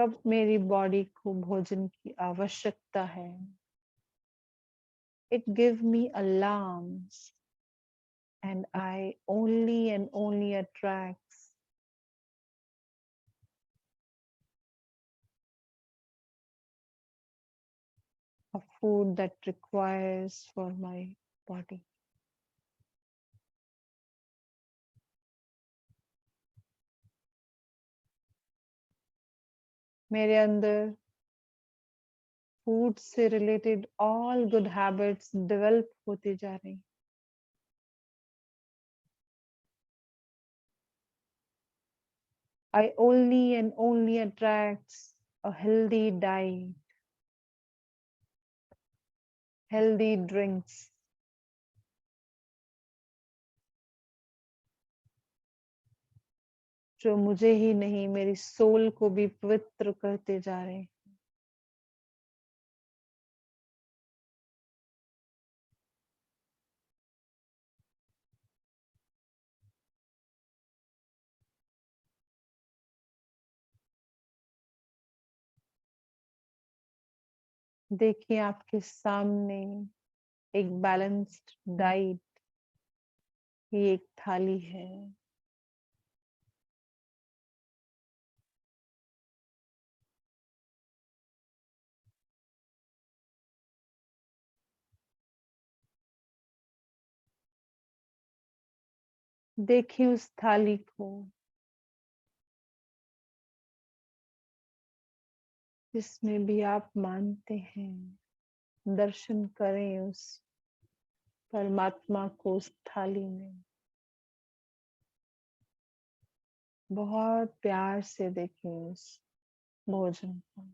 कब मेरी बॉडी को भोजन की आवश्यकता है, it gives me alarms, and I only and only attracts a food that requires for my body. मेरे अंदर फूड से related all good habits develop होती जा रही. I only and only attracts a healthy diet, healthy drinks, जो मुझे ही नहीं मेरी सोल को भी पवित्र करते जा रहे हैं. देखिए आपके सामने एक बैलेंस्ड डाइट की एक थाली है. देखिए उस थाली को, जिसमें भी आप मानते हैं. दर्शन करें उस परमात्मा को उस थाली में. बहुत प्यार से देखें उस भोजन को.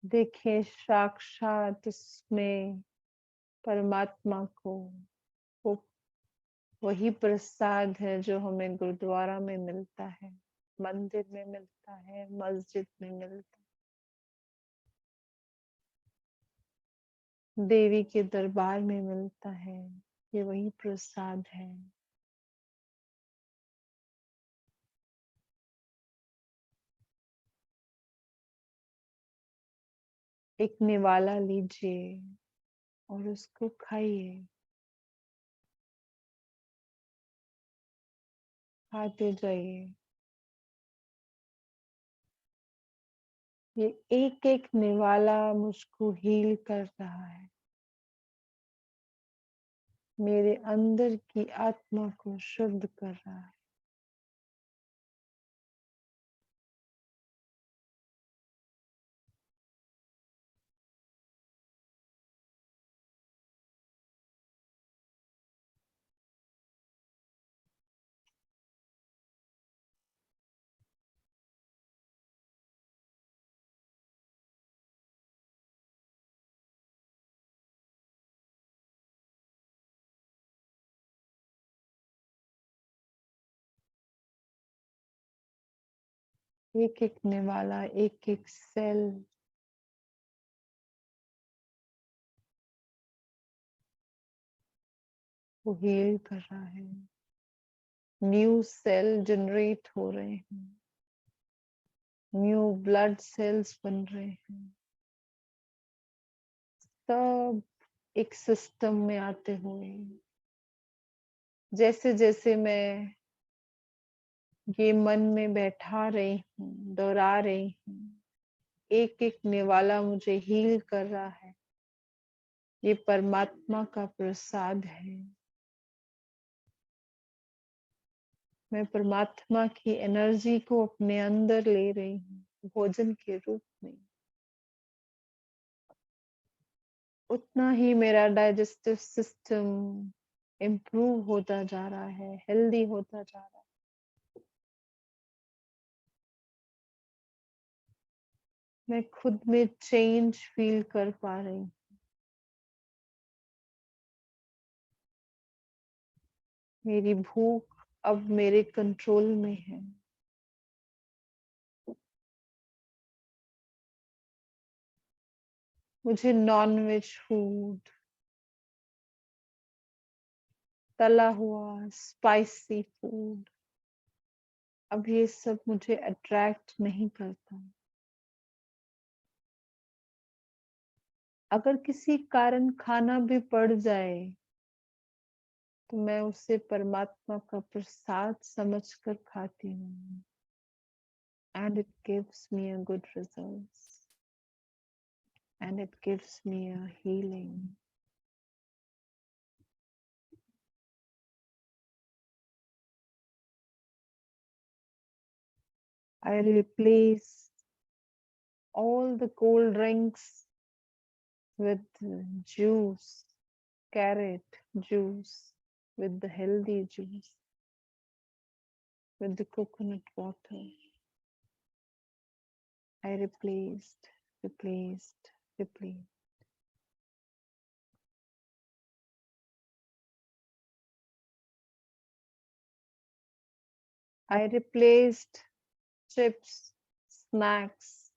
देखिए साक्षात इसमें परमात्मा को. वो वही प्रसाद है जो हमें गुरुद्वारा में मिलता है, मंदिर में मिलता है, मस्जिद में मिलता है, देवी के दरबार में मिलता है. ये वही प्रसाद है. एक निवाला लीजिए और उसको खाइए. खाते जाइए. ये एक एक निवाला मुझको हील कर रहा है. मेरे अंदर की आत्मा को शुद्ध कर रहा है. एक एक निवाला, एक एक सेल को हील कर रहा है. न्यू सेल जनरेट हो रहे हैं. न्यू ब्लड सेल्स बन रहे हैं. सब एक सिस्टम में आते हुए. जैसे जैसे मैं ये मन में बैठा रही हूँ, दोहरा रही हूँ, एक एक निवाला मुझे हील कर रहा है। ये परमात्मा का प्रसाद है। मैं परमात्मा की एनर्जी को अपने अंदर ले रही हूँ भोजन के रूप में। उतना ही मेरा डाइजेस्टिव सिस्टम इम्प्रूव होता जा रहा है, हेल्दी होता जा रहा है। मैं खुद में चेंज फील कर पा रही हूँ। मेरी भूख अब मेरे कंट्रोल में है। मुझे नॉन वेज फूड, तला हुआ स्पाइसी फूड, अब ये सब मुझे अट्रैक्ट नहीं करता। अगर किसी कारण खाना भी पड़ जाए तो मैं उसे परमात्मा का प्रसाद समझकर खाती हूँ। And it gives me a good results. And it gives me a healing. I replace all the cold drinks with juice, carrot juice, with the healthy juice, with the coconut water. I replaced. I replaced chips, snacks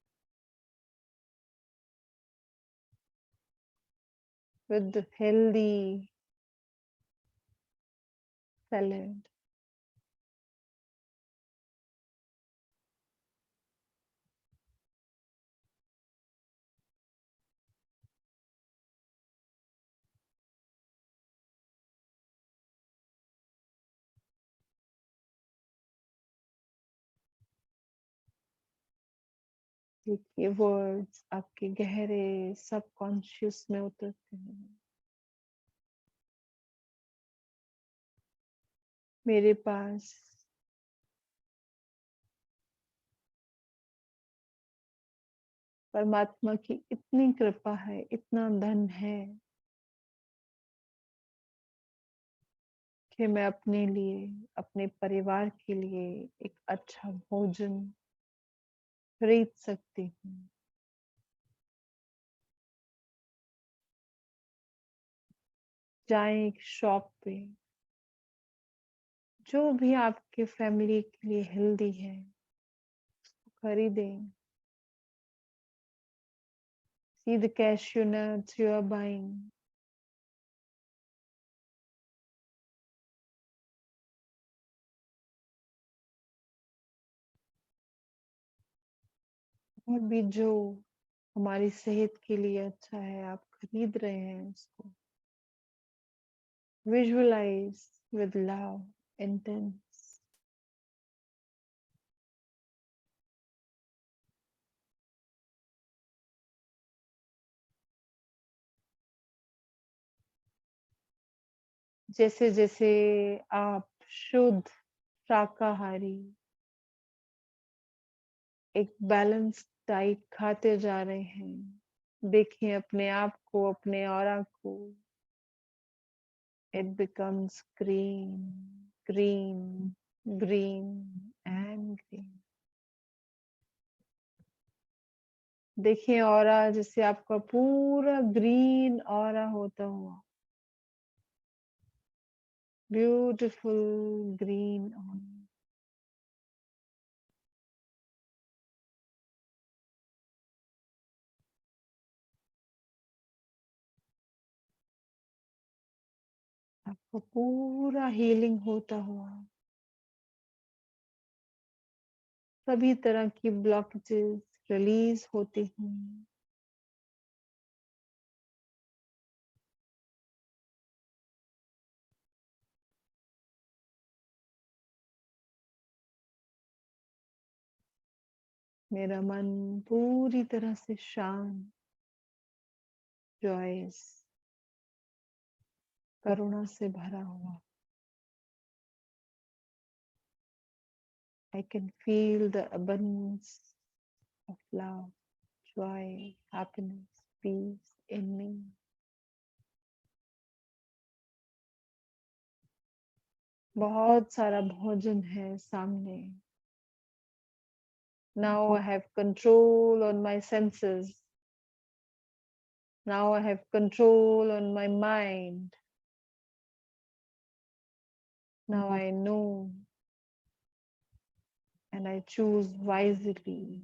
with the healthy salad. ये words आपके गहरे subconscious में उतरते हैं। मेरे पास परमात्मा की इतनी कृपा है, इतना धन है कि मैं अपने लिए, अपने परिवार के लिए एक अच्छा भोजन खरीद सकती हूँ। जाएं एक शॉप पे, जो भी आपके फैमिली के लिए हेल्दी है खरीदें। See the cashew nuts you are buying. और भी जो हमारी सेहत के लिए अच्छा है, आप खरीद रहे हैं उसको। Visualize with love, intense. जैसे जैसे आप शुद्ध शाकाहारी एक बैलेंस डाइट खाते जा रहे हैं, देखिए अपने आप को, अपने ऑरा को। It becomes green, green, green and green. देखिए ऑरा जैसे आपका पूरा ग्रीन ऑरा होता हुआ, ब्यूटीफुल ग्रीन ऑरा। आपको पूरा हीलिंग होता हुआ, सभी तरह की ब्लॉकेजेस रिलीज होती हुई। मेरा मन पूरी तरह से शांत, जॉयस, करुणा से भरा हुआ। I can feel the abundance of love, joy, happiness, peace in me. बहुत सारा भोजन है सामने। Now I have control on my senses. Now I have control on my mind. Now I know and I choose wisely.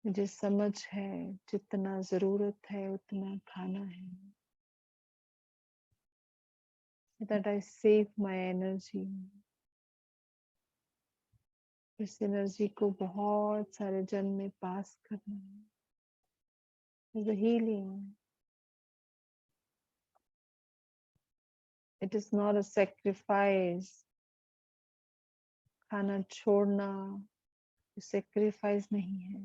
मुझे समझ है जितना जरूरत है उतना खाना है। That I save my energy. इस एनर्जी को बहुत सारे जन में पास करना है। The healing. It is not a sacrifice. खाना छोड़ना sacrifice नहीं है।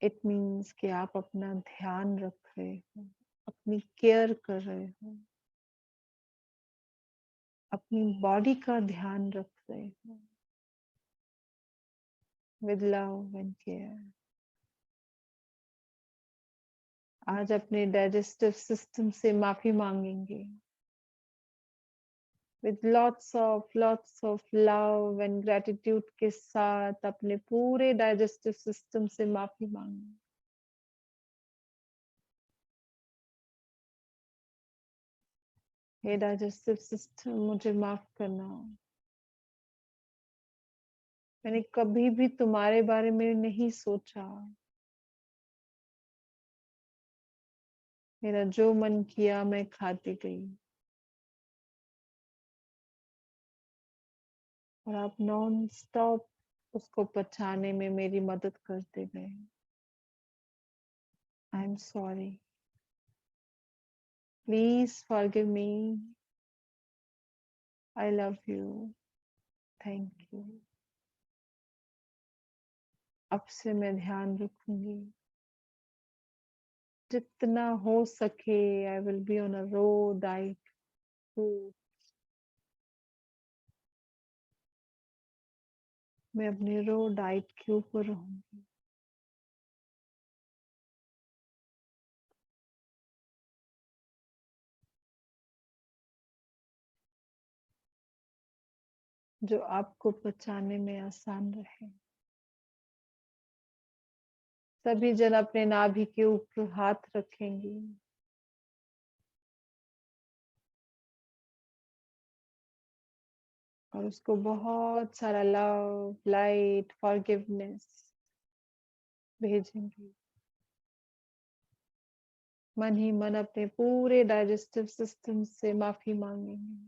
It means कि आप अपना ध्यान रख रहे हो, अपनी केयर कर रहे हो, अपनी बॉडी का ध्यान रख रहे हो। With love and care. आज अपने डाइजेस्टिव सिस्टम से माफी मांगेंगे। With lots of love and gratitude के साथ अपने पूरे डाइजेस्टिव सिस्टम से माफी मांगेंगे। हे डाइजेस्टिव सिस्टम, मुझे माफ करना। मैंने कभी भी तुम्हारे बारे में नहीं सोचा। मेरा जो मन किया मैं खाती गई और आप नॉन स्टॉप उसको पचाने में मेरी मदद करते गए। I am sorry, please forgive me. I love you, thank you. अब से मैं ध्यान रखूंगी, जितना हो सके। I will be on a raw diet food. मैं अपने रो डाइट के ऊपर रहूंगी। जो आपको पचाने में आसान रहे। सभी जन अपने नाभि के ऊपर हाथ रखेंगे और उसको बहुत सारा लव, लाइट, फॉरगिवनेस भेजेंगे। मन ही मन अपने पूरे डाइजेस्टिव सिस्टम से माफी मांगेंगे।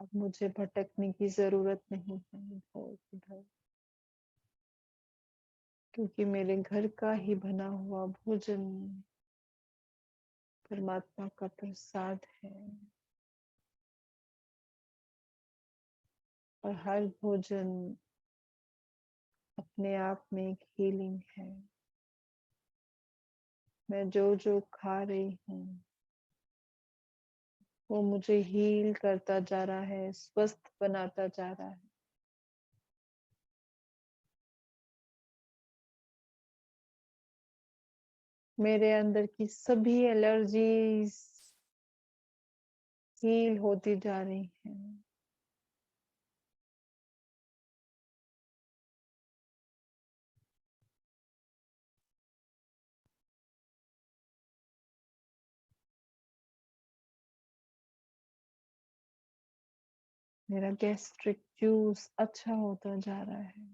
अब मुझे भटकने की जरूरत नहीं है इधर उधर, क्योंकि मेरे घर का ही बना हुआ भोजन परमात्मा का प्रसाद है। और हर भोजन अपने आप में एक हीलिंग है। मैं जो जो खा रही हूँ वो मुझे हील करता जा रहा है, स्वस्थ बनाता जा रहा है। मेरे अंदर की सभी एलर्जीज हील होती जा रही हैं। मेरा गैस्ट्रिक जूस अच्छा होता जा रहा है।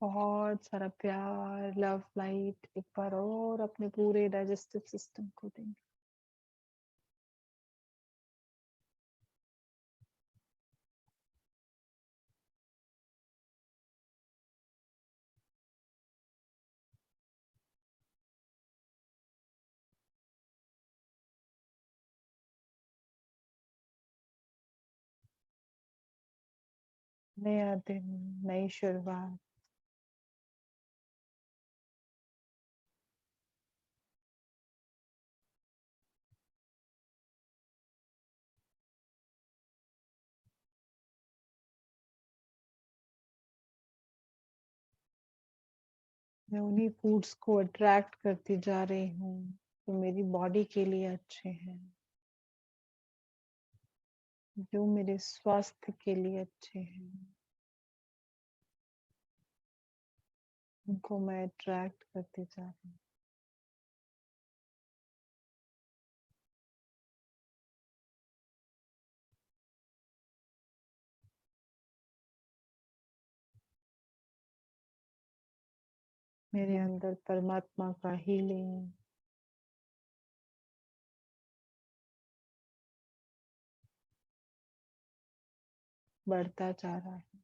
बहुत सारा प्यार, लव लाइट एक बार और अपने पूरे डाइजेस्टिव सिस्टम को देंगे। नया दिन, नई शुरुआत। मैं उन्हीं फूड्स को अट्रैक्ट करती जा रही हूँ जो मेरी बॉडी के लिए अच्छे हैं, जो मेरे स्वास्थ्य के लिए अच्छे हैं। उनको मैं अट्रैक्ट करती जा रही हूँ। मेरे अंदर परमात्मा का हीलिंग बढ़ता जा रहा है।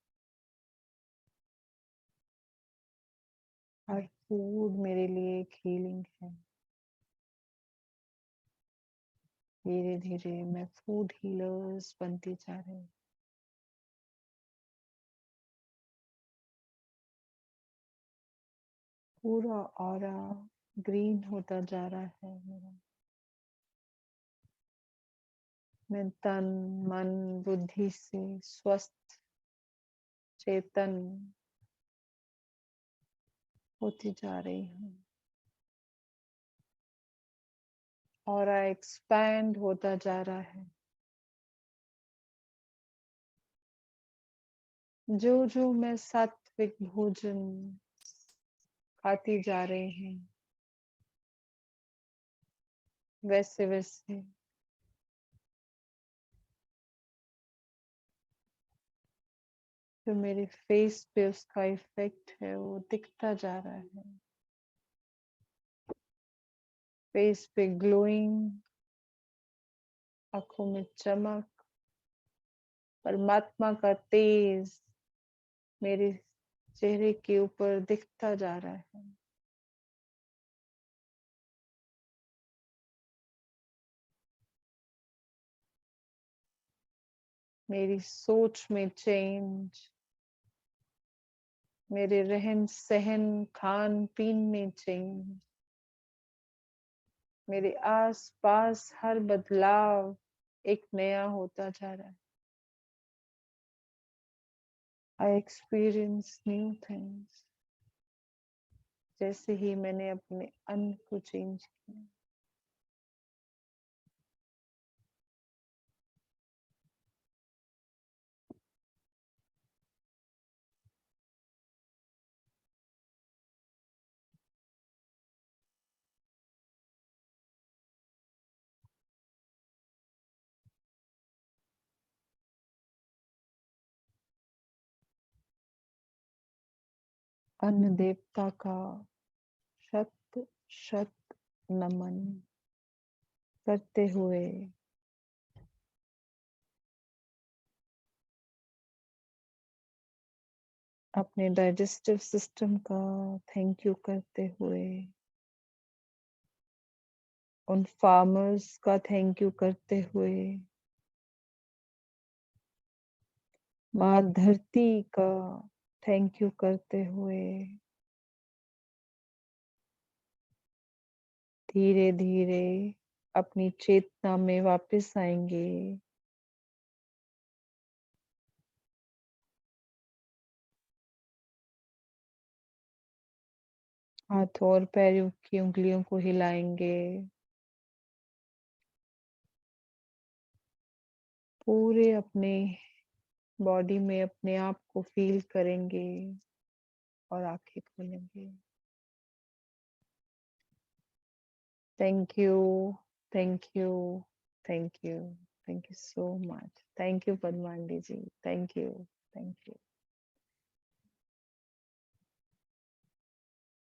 हर फूड मेरे लिए एक हीलिंग है। धीरे धीरे मैं फूड हीलर्स बनती जा रही हूँ। पूरा ऑरा ग्रीन होता जा रहा है मेरा। मैं तन मन बुद्धि से स्वस्थ चेतन होती जा रही हूँ। ऑरा एक्सपैंड होता जा रहा है। जो जो मैं सात्विक भोजन खाती जा रही हूँ, वैसे वैसे जो मेरे फेस पे उसका इफेक्ट है वो दिखता जा रहा है। फेस पे ग्लोइंग, आंखों में चमक, परमात्मा का तेज मेरे चेहरे के ऊपर दिखता जा रहा है। मेरी सोच में चेंज, मेरे रहन सहन खान पीन में चेंज, मेरे आस पास हर बदलाव एक नया होता जा रहा है। आई एक्सपीरियंस न्यू थिंग्स जैसे ही मैंने अपने अन्न को चेंज किया। अन्न देवता का शत शत नमन करते हुए अपने डाइजेस्टिव सिस्टम का थैंक यू करते हुए, उन फार्मर्स का थैंक यू करते हुए, माँ धरती का थैंक यू करते हुए धीरे धीरे अपनी चेतना में वापस आएंगे। हाथों और पैरों की उंगलियों को हिलाएंगे। पूरे अपने बॉडी में अपने आप को फील करेंगे और आंखें खोलेंगे। Thank you, thank you, thank you, thank you so much. Thank you Padmandi ji, thank you, thank you.